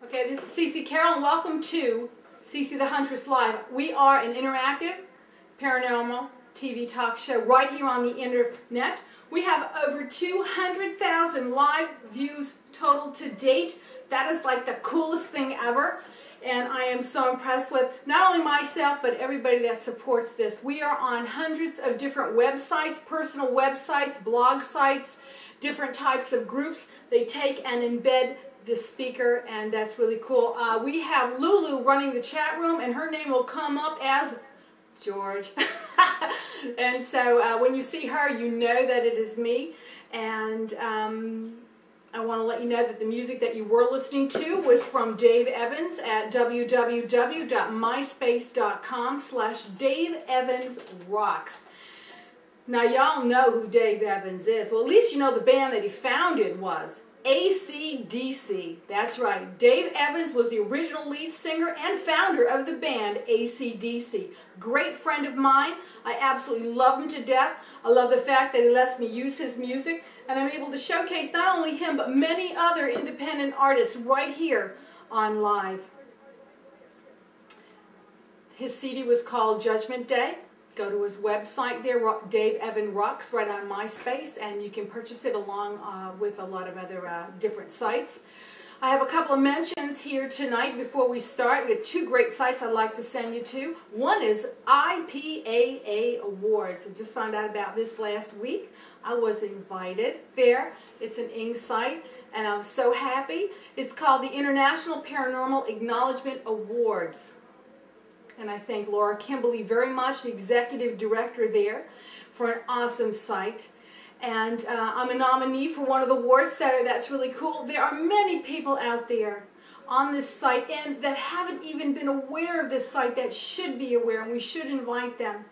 Okay, this is Cece Carole, and welcome to Cece the Huntress Live. We are an interactive paranormal TV talk show right here on the internet. We have over 200,000 live views total to date. That is like the coolest thing ever. And I am so impressed with not only myself, but everybody that supports this. We are on hundreds of different websites, personal websites, blog sites, different types of groups. They take and embed the speaker, and that's really cool. We have Lulu running the chat room, and her name will come up as George. And so when you see her, you know that it is me. And I want to let you know that the music that you were listening to was from Dave Evans at www.myspace.com/DaveEvansRocks. Now, y'all know who Dave Evans is. Well, at least you know the band that he founded was AC/DC. That's right. Dave Evans was the original lead singer and founder of the band AC/DC. Great friend of mine. I absolutely love him to death. I love the fact that he lets me use his music, and I'm able to showcase not only him but many other independent artists right here on live. His CD was called Judgment Day. Go to his website there, Dave Evan Rocks, right on MySpace, and you can purchase it along with a lot of other different sites. I have a couple of mentions here tonight before we start. We have two great sites I'd like to send you to. One is IPAA Awards. I just found out about this last week. I was invited there. It's an Ing site, and I was so happy. It's called the International Paranormal Acknowledgement Awards. And I thank Laura Kimberly very much, the executive director there, for an awesome site. And I'm a nominee for one of the awards, so that's really cool. There are many people out there on this site and that haven't even been aware of this site that should be aware, and we should invite them.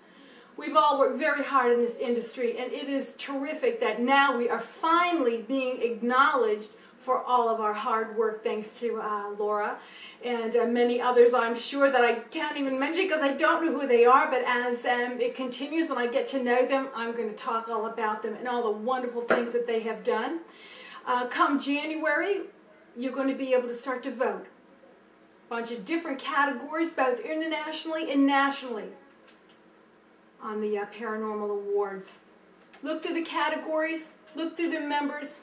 We've all worked very hard in this industry, and it is terrific that now we are finally being acknowledged for all of our hard work, thanks to Laura and many others, I'm sure, that I can't even mention because I don't know who they are, but as it continues and I get to know them, I'm going to talk all about them and all the wonderful things that they have done. Come January, you're going to be able to start to vote. A bunch of different categories, both internationally and nationally, on the Paranormal Awards. Look through the categories, look through the members,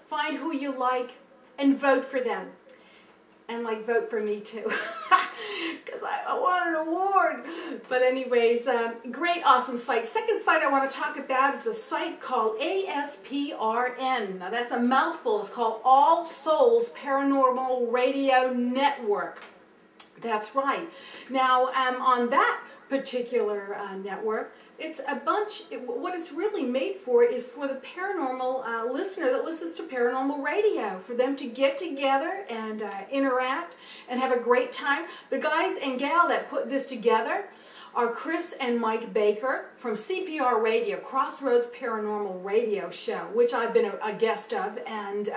find who you like, and vote for them. And vote for me too, because I want an award. But anyways, great, awesome site. Second site I want to talk about is a site called ASPRN. Now that's a mouthful. It's called All Souls Paranormal Radio Network. That's right. Now, on that particular network, it's a bunch, what it's really made for is for the paranormal listener that listens to paranormal radio, for them to get together and interact and have a great time. The guys and gal that put this together are Chris and Mike Baker from CPR Radio, Crossroads Paranormal Radio Show, which I've been a guest of, and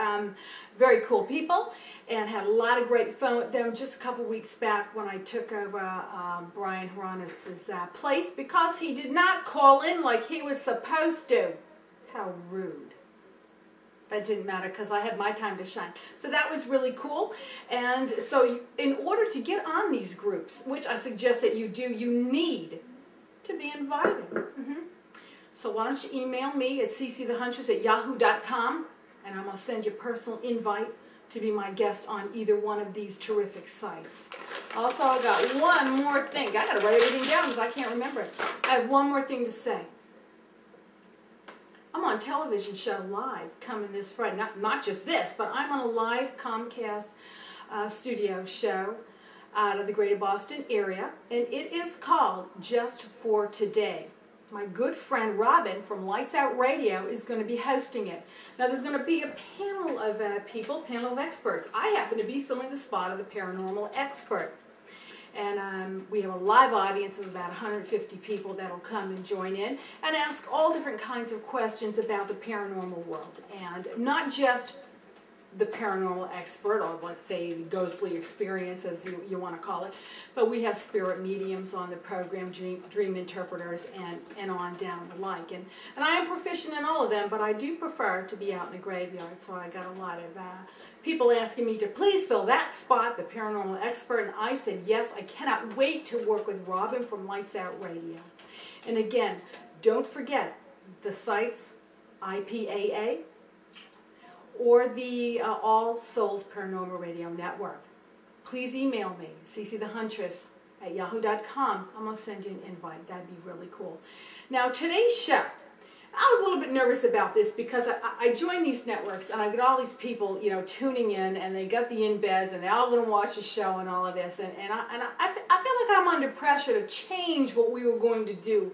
very cool people, and had a lot of great fun with them just a couple weeks back when I took over Brian Hronis' place because he did not call in like he was supposed to. How rude. That didn't matter because I had my time to shine. So that was really cool. And so in order to get on these groups, which I suggest that you do, you need to be invited. So why don't you email me at ccthehuntress@yahoo.com, and I'm going to send you a personal invite to be my guest on either one of these terrific sites. Also, I got one more thing. I got to write everything down because I can't remember it. I have one more thing to say. I'm on a television show live coming this Friday. Not just this, but I'm on a live Comcast studio show out of the greater Boston area, and it is called Just for Today. My good friend Robin from Lights Out Radio is going to be hosting it. Now there's going to be a panel of people, panel of experts. I happen to be filling the spot of the paranormal expert. And we have a live audience of about 150 people that will come and join in and ask all different kinds of questions about the paranormal world. And not just the paranormal expert, or let's say the ghostly experience, as you want to call it. But we have spirit mediums on the program, dream interpreters, and on down the like. And I am proficient in all of them, but I do prefer to be out in the graveyard. So I got a lot of people asking me to please fill that spot, the paranormal expert, and I said yes. I cannot wait to work with Robin from Lights Out Radio. And again, don't forget the sites, IPAA, or the All Souls Paranormal Radio Network. Please email me, cccthehuntress@yahoo.com. I'm going to send you an invite. That'd be really cool. Now, today's show, I was a little bit nervous about this because I joined these networks and I get all these people, you know, tuning in, and they got the in-beds and they're all going to watch the show and all of this. And I feel like I'm under pressure to change what we were going to do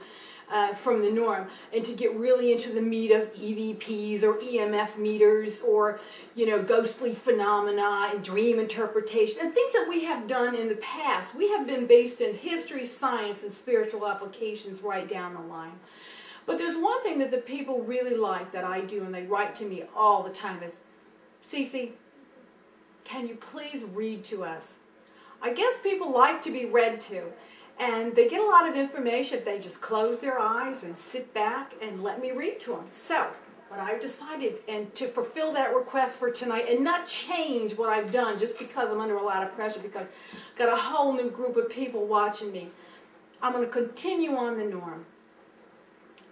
from the norm, and to get really into the meat of EVPs or EMF meters, or, you know, ghostly phenomena and dream interpretation and things that we have done in the past. We have been based in history, science, and spiritual applications right down the line. But there's one thing that the people really like that I do, and they write to me all the time, is, Cece, can you please read to us? I guess people like to be read to. And they get a lot of information if they just close their eyes and sit back and let me read to them. So, what I've decided, and to fulfill that request for tonight and not change what I've done just because I'm under a lot of pressure, because I've got a whole new group of people watching me, I'm going to continue on the norm.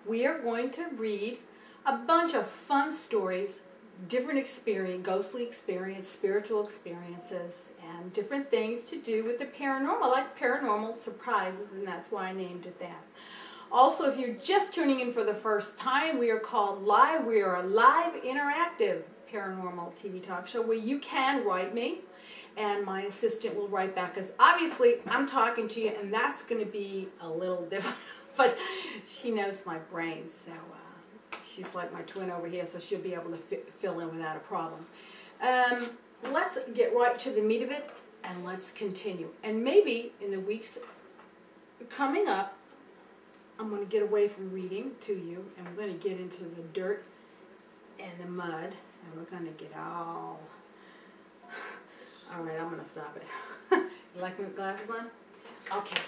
We are going to read a bunch of fun stories, different experience, ghostly experience, spiritual experiences, and different things to do with the paranormal, like paranormal surprises, and that's why I named it that. Also, if you're just tuning in for the first time, we are called Live. We are a live, interactive paranormal TV talk show where you can write me, and my assistant will write back, because obviously I'm talking to you, and that's going to be a little different, but she knows my brain, so she's like my twin over here, so she'll be able to fill in without a problem. Let's get right to the meat of it, and let's continue. And maybe in the weeks coming up, I'm going to get away from reading to you, and we're going to get into the dirt and the mud, and we're going to get all right, I'm going to stop it. You like my glasses on? Okay.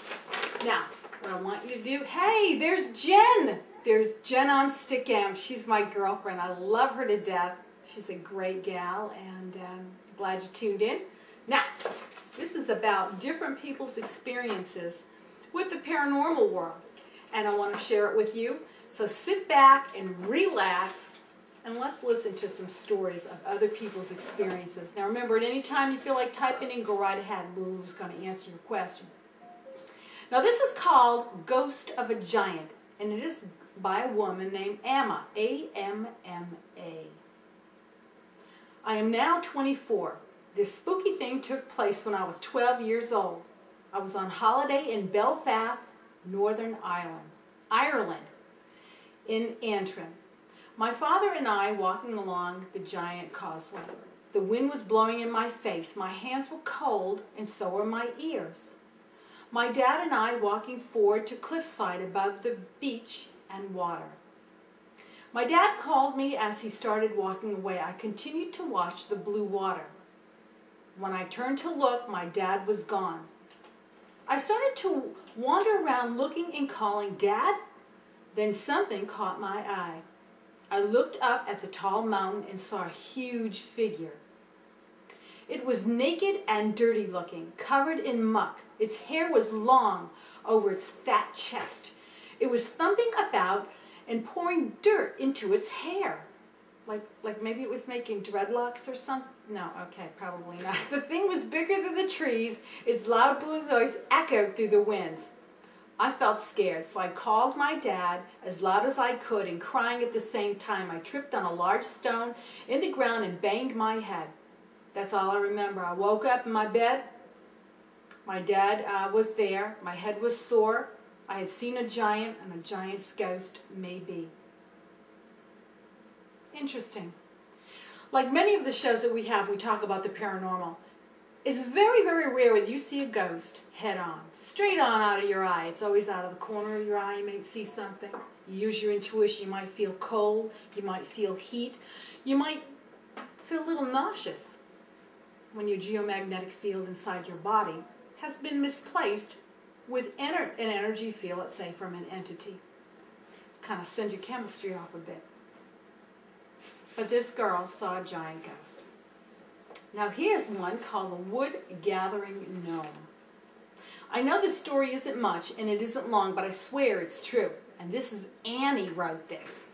Now, what I want you to do, hey, there's Jen. There's Jen on Stickam. She's my girlfriend. I love her to death. She's a great gal, and glad you tuned in. Now, this is about different people's experiences with the paranormal world, and I want to share it with you. So sit back and relax, and let's listen to some stories of other people's experiences. Now, remember, at any time you feel like typing in, go right ahead. Lulu's going to answer your question. Now, this is called Ghost of a Giant, and it is by a woman named Amma, A-M-M-A. I am now 24. This spooky thing took place when I was 12 years old. I was on holiday in Belfast, Northern Ireland, in Antrim. My father and I walking along the giant causeway. The wind was blowing in my face. My hands were cold, and so were my ears. My dad and I walking forward to cliffside above the beach and water. My dad called me as he started walking away. I continued to watch the blue water. When I turned to look, my dad was gone. I started to wander around looking and calling, "Dad?" Then something caught my eye. I looked up at the tall mountain and saw a huge figure. It was naked and dirty looking, covered in muck. Its hair was long over its fat chest. It was thumping about and pouring dirt into its hair. Like maybe it was making dreadlocks or something? No, okay, probably not. The thing was bigger than the trees. Its loud blue voice echoed through the winds. I felt scared, so I called my dad as loud as I could, and crying at the same time. I tripped on a large stone in the ground and banged my head. That's all I remember. I woke up in my bed. My dad was there. My head was sore. I had seen a giant, and a giant's ghost, maybe. Interesting. Like many of the shows that we have, we talk about the paranormal. It's very, very rare when you see a ghost head on, straight on out of your eye. It's always out of the corner of your eye. You may see something. You use your intuition. You might feel cold. You might feel heat. You might feel a little nauseous when your geomagnetic field inside your body has been misplaced with an energy field, let's say, from an entity. Kind of send your chemistry off a bit. But this girl saw a giant ghost. Now here's one called the Wood Gathering Gnome. I know this story isn't much and it isn't long, but I swear it's true. And this is Annie wrote this.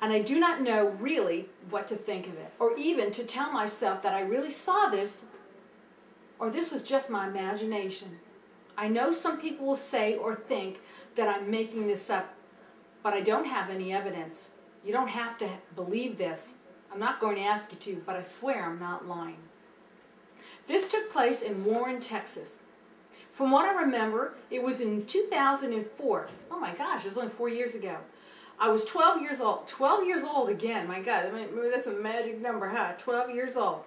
And I do not know really what to think of it, or even to tell myself that I really saw this, or this was just my imagination. I know some people will say or think that I'm making this up, but I don't have any evidence. You don't have to believe this. I'm not going to ask you to, but I swear I'm not lying. This took place in Warren, Texas. From what I remember, it was in 2004. Oh my gosh, it was only 4 years ago. I was 12 years old. 12 years old again, my God. I mean, that's a magic number, huh? 12 years old.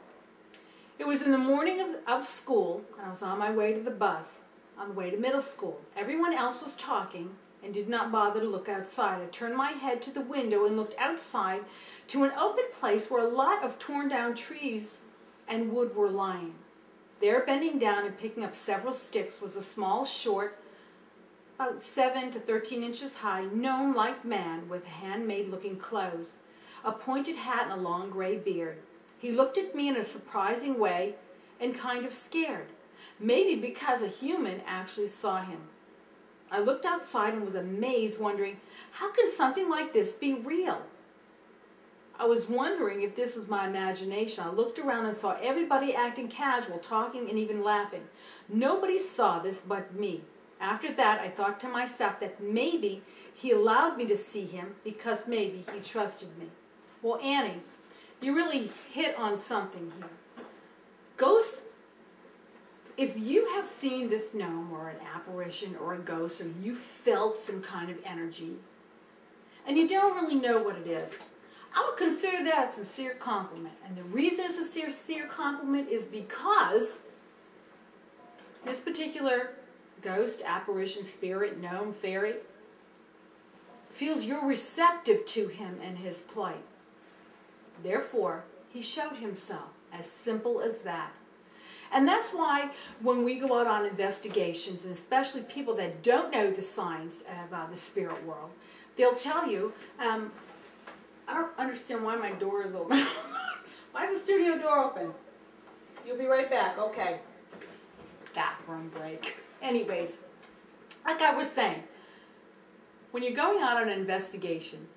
It was in the morning of school, and I was on my way to the bus, on the way to middle school. Everyone else was talking and did not bother to look outside. I turned my head to the window and looked outside to an open place where a lot of torn down trees and wood were lying. There, bending down and picking up several sticks, was a small, short, about 7 to 13 inches high, gnome-like man with handmade-looking clothes, a pointed hat and a long gray beard. He looked at me in a surprising way and kind of scared, maybe because a human actually saw him. I looked outside and was amazed, wondering, how can something like this be real? I was wondering if this was my imagination. I looked around and saw everybody acting casual, talking and even laughing. Nobody saw this but me. After that, I thought to myself that maybe he allowed me to see him because maybe he trusted me. Well, Annie, you really hit on something here. Ghosts, if you have seen this gnome or an apparition or a ghost, or you felt some kind of energy, and you don't really know what it is, I would consider that a sincere compliment. And the reason it's a sincere compliment is because this particular ghost, apparition, spirit, gnome, fairy feels you're receptive to him and his plight. Therefore, he showed himself. As simple as that. And that's why when we go out on investigations, and especially people that don't know the signs of the spirit world, they'll tell you, I don't understand why my door is open. Why is the studio door open? You'll be right back. Okay. Bathroom break. Anyways, like I was saying, when you're going out on an investigation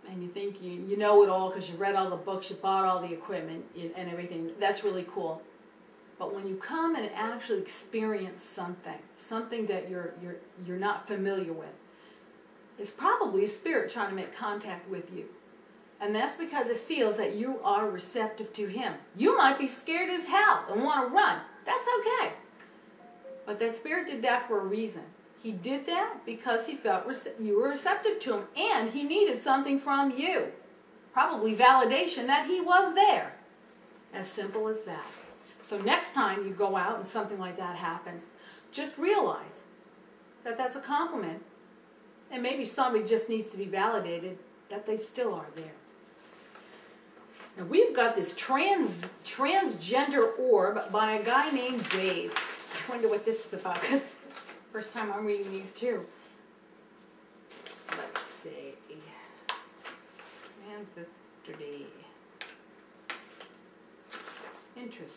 and you think you know it all because you read all the books, you bought all the equipment and everything, that's really cool. But when you come and actually experience something that you're not familiar with, it's probably a spirit trying to make contact with you. And that's because it feels that you are receptive to him. You might be scared as hell and want to run. That's okay. But that spirit did that for a reason. He did that because he felt you were receptive to him, and he needed something from you. Probably validation that he was there. As simple as that. So next time you go out and something like that happens, just realize that that's a compliment. And maybe somebody just needs to be validated that they still are there. Now we've got this transgender orb by a guy named Dave. I wonder what this is about, because first time I'm reading these too. Let's see. Transvestity. Interesting.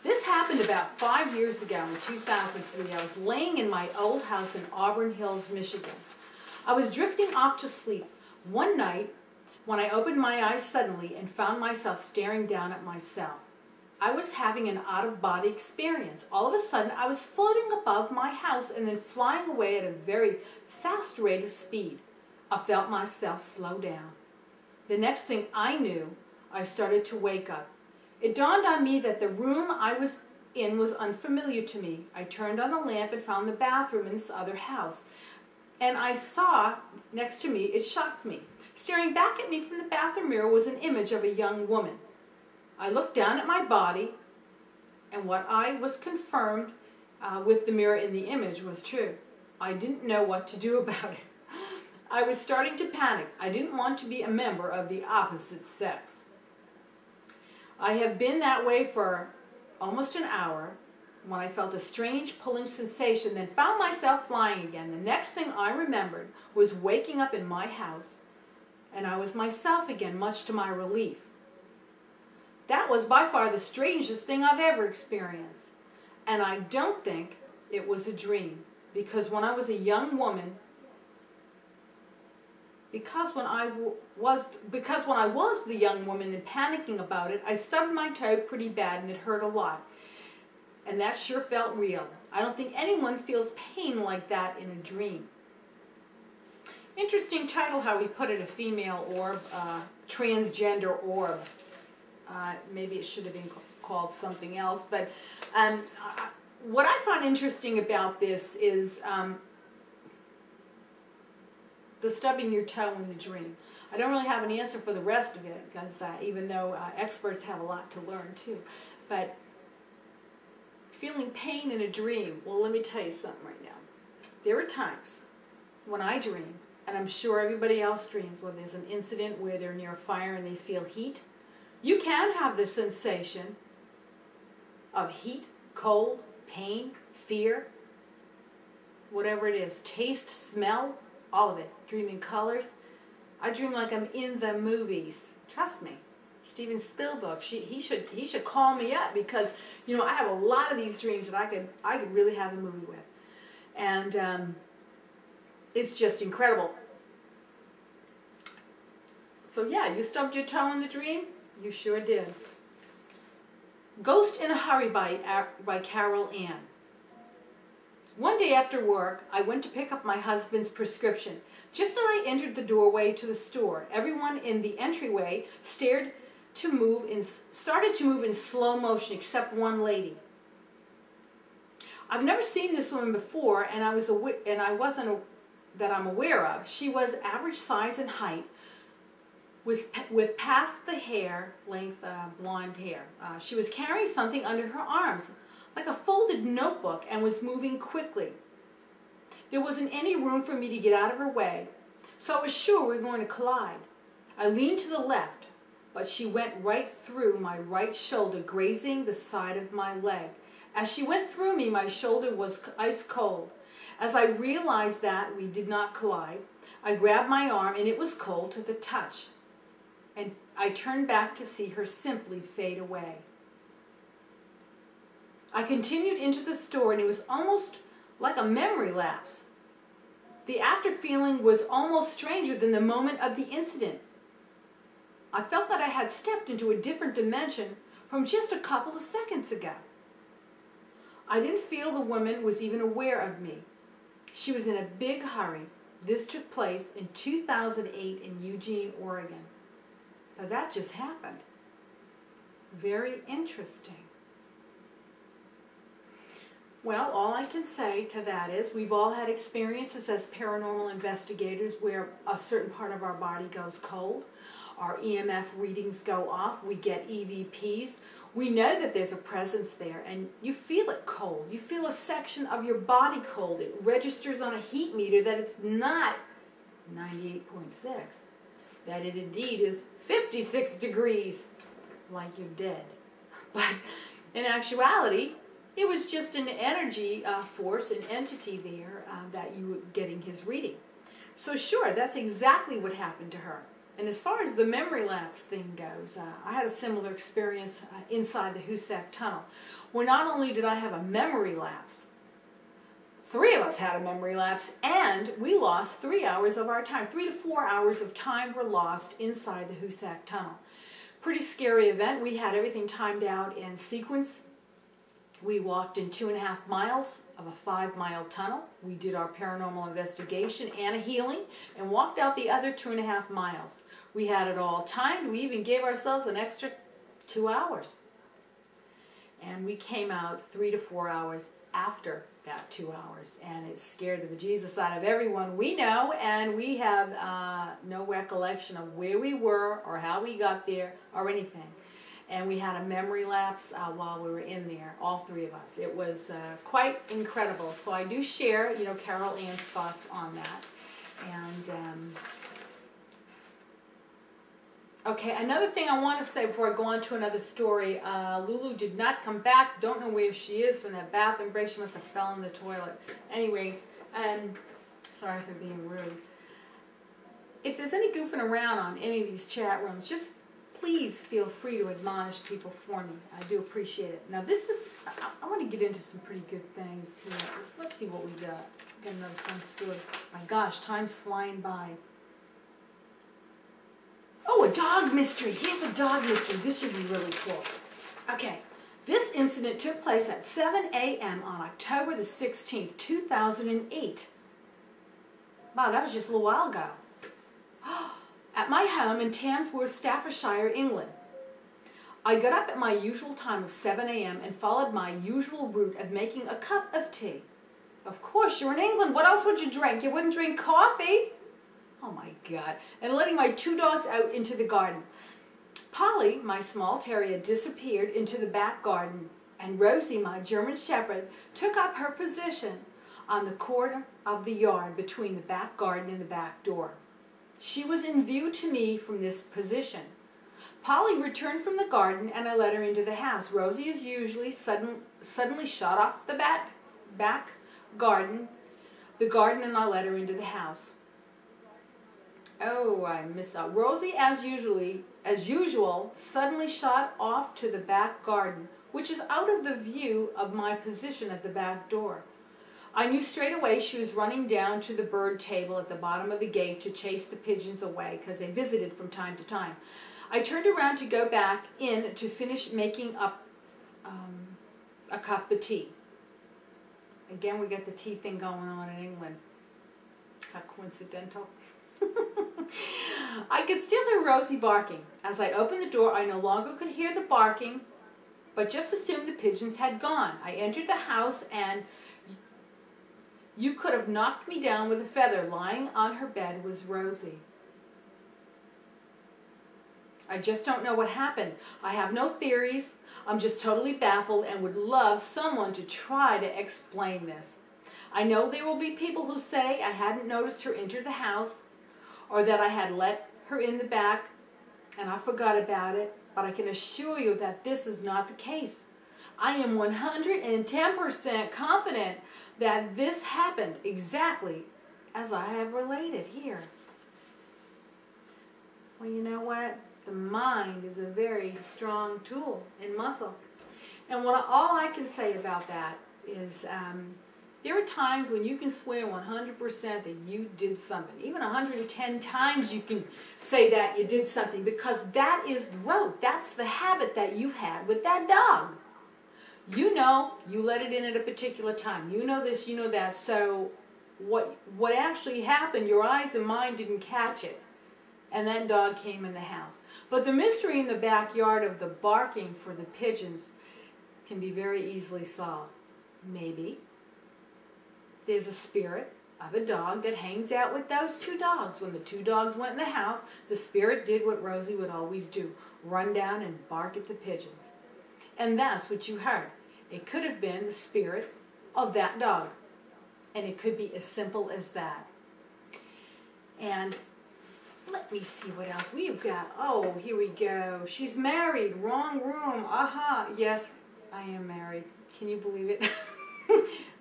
This happened about 5 years ago in 2003. I was laying in my old house in Auburn Hills, Michigan. I was drifting off to sleep one night when I opened my eyes suddenly and found myself staring down at myself. I was having an out-of-body experience. All of a sudden, I was floating above my house and then flying away at a very fast rate of speed. I felt myself slow down. The next thing I knew, I started to wake up. It dawned on me that the room I was in was unfamiliar to me. I turned on the lamp and found the bathroom in this other house. And I saw, next to me, it shocked me. Staring back at me from the bathroom mirror was an image of a young woman. I looked down at my body, and what I was confirmed with the mirror in the image was true. I didn't know what to do about it. I was starting to panic. I didn't want to be a member of the opposite sex. I have been that way for almost an hour when I felt a strange pulling sensation, then found myself flying again. The next thing I remembered was waking up in my house, and I was myself again, much to my relief. That was by far the strangest thing I've ever experienced. And I don't think it was a dream, because when I was a young woman, when I was the young woman and panicking about it, I stubbed my toe pretty bad and it hurt a lot. And that sure felt real. I don't think anyone feels pain like that in a dream. Interesting title how we put it, a female orb, transgender orb. Maybe it should have been called something else. But what I find interesting about this is the stubbing your toe in the dream. I don't really have an answer for the rest of it, because even though experts have a lot to learn too. But feeling pain in a dream, well, let me tell you something right now. There are times when I dream, and I'm sure everybody else dreams, when there's an incident where they're near a fire and they feel heat. You can have the sensation of heat, cold, pain, fear, whatever it is, taste, smell, all of it. Dreaming colors. I dream like I'm in the movies. Trust me. Steven Spielberg, he should call me up, because you know I have a lot of these dreams that I could really have a movie with, and it's just incredible. So yeah, you stubbed your toe in the dream. You sure did. Ghost in a Hurry by Carole Ann. One day after work, I went to pick up my husband's prescription. Just as I entered the doorway to the store, everyone in the entryway started to move in slow motion, except one lady. I've never seen this woman before, and I wasn't that I'm aware of. She was average size and height, with past the hair length blonde hair. She was carrying something under her arms, like a folded notebook, and was moving quickly. There wasn't any room for me to get out of her way, so I was sure we were going to collide. I leaned to the left, but she went right through my right shoulder, grazing the side of my leg. As she went through me, my shoulder was ice cold. As I realized that we did not collide, I grabbed my arm, and it was cold to the touch. And I turned back to see her simply fade away. I continued into the store, and it was almost like a memory lapse. The after feeling was almost stranger than the moment of the incident. I felt that I had stepped into a different dimension from just a couple of seconds ago. I didn't feel the woman was even aware of me. She was in a big hurry. This took place in 2008 in Eugene, Oregon. Now that just happened. Very interesting. Well, all I can say to that is we've all had experiences as paranormal investigators where a certain part of our body goes cold. Our EMF readings go off. We get EVPs. We know that there's a presence there, and you feel it cold. You feel a section of your body cold. It registers on a heat meter that it's not 98.6, that it indeed is 56 degrees, like you're dead. But in actuality, it was just an energy force, an entity there that you were getting his reading. So sure, that's exactly what happened to her. And as far as the memory lapse thing goes, I had a similar experience inside the Hoosac Tunnel, where not only did I have a memory lapse, 3 of us had a memory lapse, and we lost 3 hours of our time. 3 to 4 hours of time were lost inside the Hoosac Tunnel. Pretty scary event. We had everything timed out in sequence. We walked in 2.5 miles of a 5-mile tunnel. We did our paranormal investigation and a healing, and walked out the other 2.5 miles. We had it all timed. We even gave ourselves an extra 2 hours. And we came out 3 to 4 hours after that 2 hours, and it scared the bejesus out of everyone we know, and we have no recollection of where we were or how we got there or anything. And we had a memory lapse while we were in there, all 3 of us. It was quite incredible. So I do share, Carole Ann's thoughts on that. And okay, another thing I want to say before I go on to another story. Lulu did not come back. Don't know where she is from that bathroom break. She must have fell in the toilet. Anyways, sorry for being rude. If there's any goofing around on any of these chat rooms, just please feel free to admonish people for me. I do appreciate it. Now this is, I want to get into some pretty good things here. Let's see what we got. Got another fun story. My gosh, time's flying by. Oh, a dog mystery. Here's a dog mystery. This should be really cool. Okay, this incident took place at 7 a.m. on October the 16th, 2008. Wow, that was just a little while ago. At my home in Tamsworth, Staffordshire, England. I got up at my usual time of 7 a.m. and followed my usual route of making a cup of tea. Of course, you're in England. What else would you drink? You wouldn't drink coffee? Oh my God. And letting my 2 dogs out into the garden. Polly, my small terrier, disappeared into the back garden, and Rosie, my German shepherd, took up her position on the corner of the yard between the back garden and the back door. She was in view to me from this position. Polly returned from the garden, and I let her into the house. Rosie, as usually, suddenly shot off the back garden, and I let her into the house. Oh, I miss out. Rosie, as usual, suddenly shot off to the back garden, which is out of the view of my position at the back door. I knew straight away she was running down to the bird table at the bottom of the gate to chase the pigeons away, because they visited from time to time. I turned around to go back in to finish making up a cup of tea. Again, we got the tea thing going on in England. How coincidental. I could still hear Rosie barking. As I opened the door, I no longer could hear the barking, but just assumed the pigeons had gone. I entered the house, and you could have knocked me down with a feather. Lying on her bed was Rosie. I just don't know what happened. I have no theories. I'm just totally baffled and would love someone to try to explain this. I know there will be people who say I hadn't noticed her enter the house, or that I had let her in the back and I forgot about it, but I can assure you that this is not the case. I am 110% confident that this happened exactly as I have related here. Well, you know what? The mind is a very strong tool and muscle. And all I can say about that is there are times when you can swear 100% that you did something. Even 110 times you can say that you did something, because that is the road. That's the habit that you've had with that dog. You know you let it in at a particular time. You know this, you know that. So what actually happened, your eyes and mind didn't catch it. And that dog came in the house. But the mystery in the backyard of the barking for the pigeons can be very easily solved. Maybe there's a spirit of a dog that hangs out with those 2 dogs. When the 2 dogs went in the house, the spirit did what Rosie would always do, run down and bark at the pigeons. And that's what you heard. It could have been the spirit of that dog. And it could be as simple as that. And let me see what else we've got. Oh, here we go. She's married. Wrong room. Aha. Yes, I am married. Can you believe it?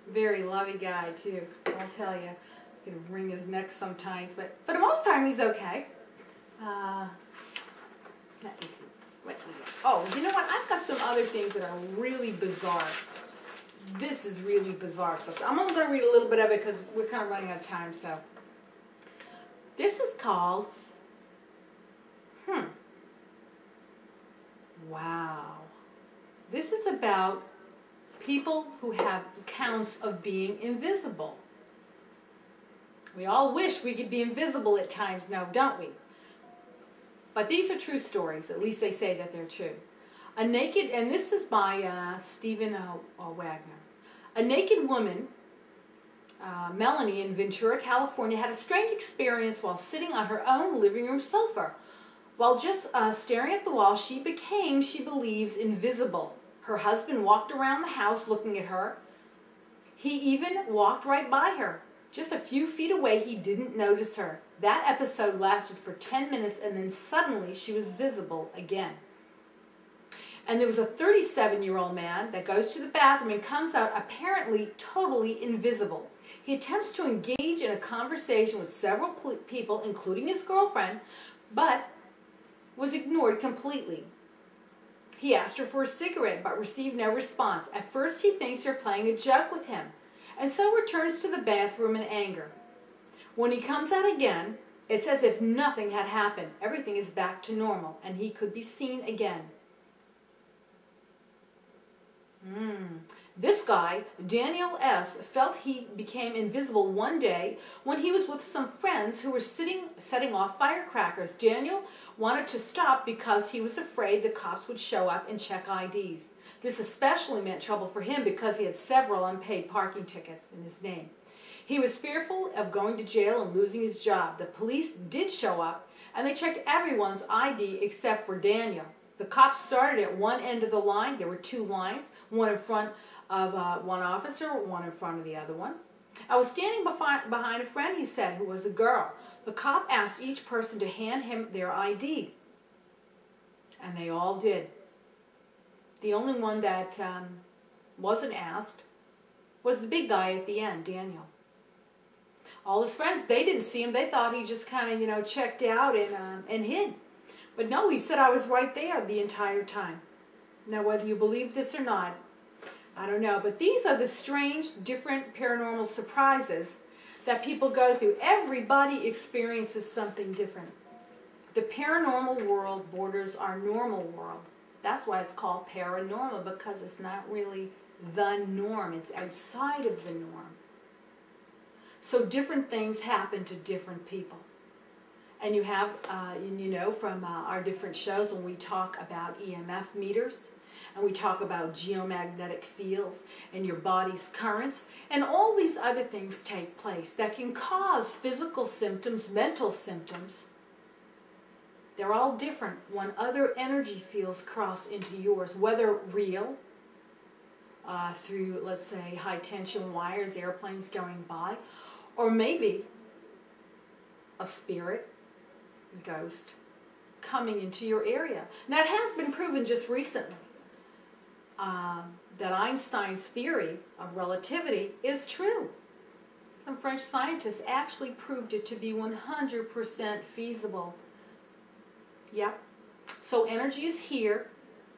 Very lovey guy, too. I'll tell you. I can wring his neck sometimes, but for the most time, he's okay. Let me see. Oh, you know what? I've got some other things that are really bizarre. This is really bizarre stuff. I'm only going to read a little bit of it because we're kind of running out of time, so. This is called, wow. This is about people who have accounts of being invisible. We all wish we could be invisible at times now, don't we? But these are true stories. At least they say that they're true. A naked, and this is by Stephen Wagner. A naked woman, Melanie, in Ventura, California, had a strange experience while sitting on her own living room sofa. While just staring at the wall, she became, she believes, invisible. Her husband walked around the house looking at her. He even walked right by her. Just a few feet away, he didn't notice her. That episode lasted for 10 minutes, and then suddenly she was visible again. And there was a 37-year-old man that goes to the bathroom and comes out apparently totally invisible. He attempts to engage in a conversation with several people, including his girlfriend, but was ignored completely. He asked her for a cigarette, but received no response. At first, he thinks they're playing a joke with him, and so returns to the bathroom in anger. When he comes out again, it's as if nothing had happened. Everything is back to normal, and he could be seen again. This guy, Daniel S., felt he became invisible one day when he was with some friends who were setting off firecrackers. Daniel wanted to stop because he was afraid the cops would show up and check IDs. This especially meant trouble for him because he had several unpaid parking tickets in his name. He was fearful of going to jail and losing his job. The police did show up, and they checked everyone's ID except for Daniel. The cops started at one end of the line. There were two lines, one in front of one officer, one in front of the other one. I was standing behind a friend, he said, who was a girl. The cop asked each person to hand him their ID, and they all did. The only one that wasn't asked was the big guy at the end, Daniel. All his friends, they didn't see him. They thought he just kind of, checked out and hid. But no, he said I was right there the entire time. Now, whether you believe this or not, I don't know. But these are the strange, different paranormal surprises that people go through. Everybody experiences something different. The paranormal world borders our normal world. That's why it's called paranormal, because it's not really the norm. It's outside of the norm. So different things happen to different people. And you have, from our different shows when we talk about EMF meters, and we talk about geomagnetic fields and your body's currents, and all these other things take place that can cause physical symptoms, mental symptoms. They're all different when other energy fields cross into yours, whether real, through, let's say, high-tension wires, airplanes going by, or maybe a spirit, ghost, coming into your area. Now, it has been proven just recently that Einstein's theory of relativity is true. Some French scientists actually proved it to be 100% feasible. Yep. So energy is here.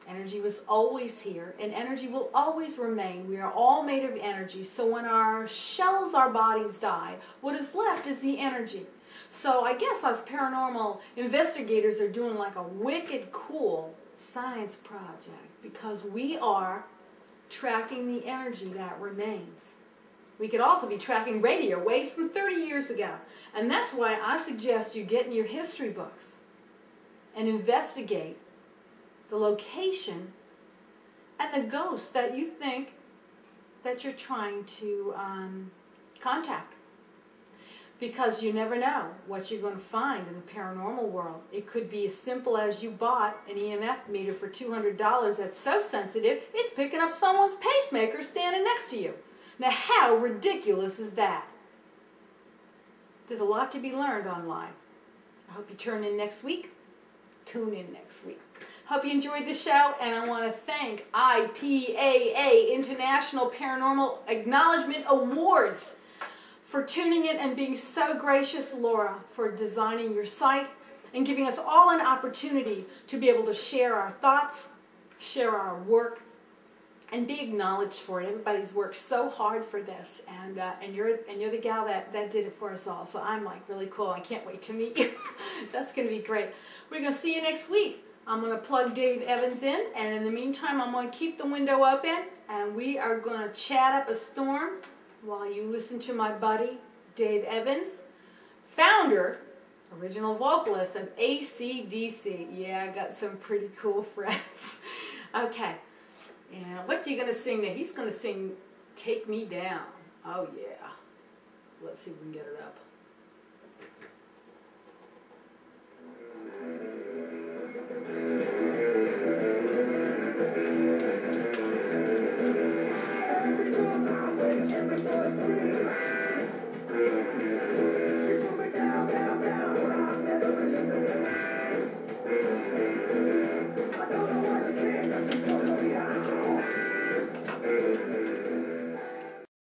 Energy was always here, and energy will always remain. We are all made of energy. So when our shells, our bodies die, what is left is the energy. So I guess us paranormal investigators are doing like a wicked cool science project because we are tracking the energy that remains. We could also be tracking radio waves from 30 years ago. And that's why I suggest you get in your history books and investigate the location and the ghosts that you think that you're trying to contact. Because you never know what you're going to find in the paranormal world. It could be as simple as you bought an EMF meter for $200 that's so sensitive, it's picking up someone's pacemaker standing next to you. Now, how ridiculous is that? There's a lot to be learned on live. I hope you tune in next week. Hope you enjoyed the show, and I want to thank IPAA, International Paranormal Acknowledgement Awards, for tuning in and being so gracious, Laura, for designing your site and giving us all an opportunity to be able to share our thoughts, share our work, and be acknowledged for it. Everybody's worked so hard for this, and you're the gal that did it for us all. So I'm like really cool. I can't wait to meet you. That's going to be great. We're going to see you next week. I'm going to plug Dave Evans in, and in the meantime, I'm going to keep the window open, and we are going to chat up a storm while you listen to my buddy, Dave Evans, founder, original vocalist of AC/DC. Yeah, I got some pretty cool friends. Okay, and what's he going to sing now? He's going to sing Take Me Down. Oh, yeah. Let's see if we can get it up.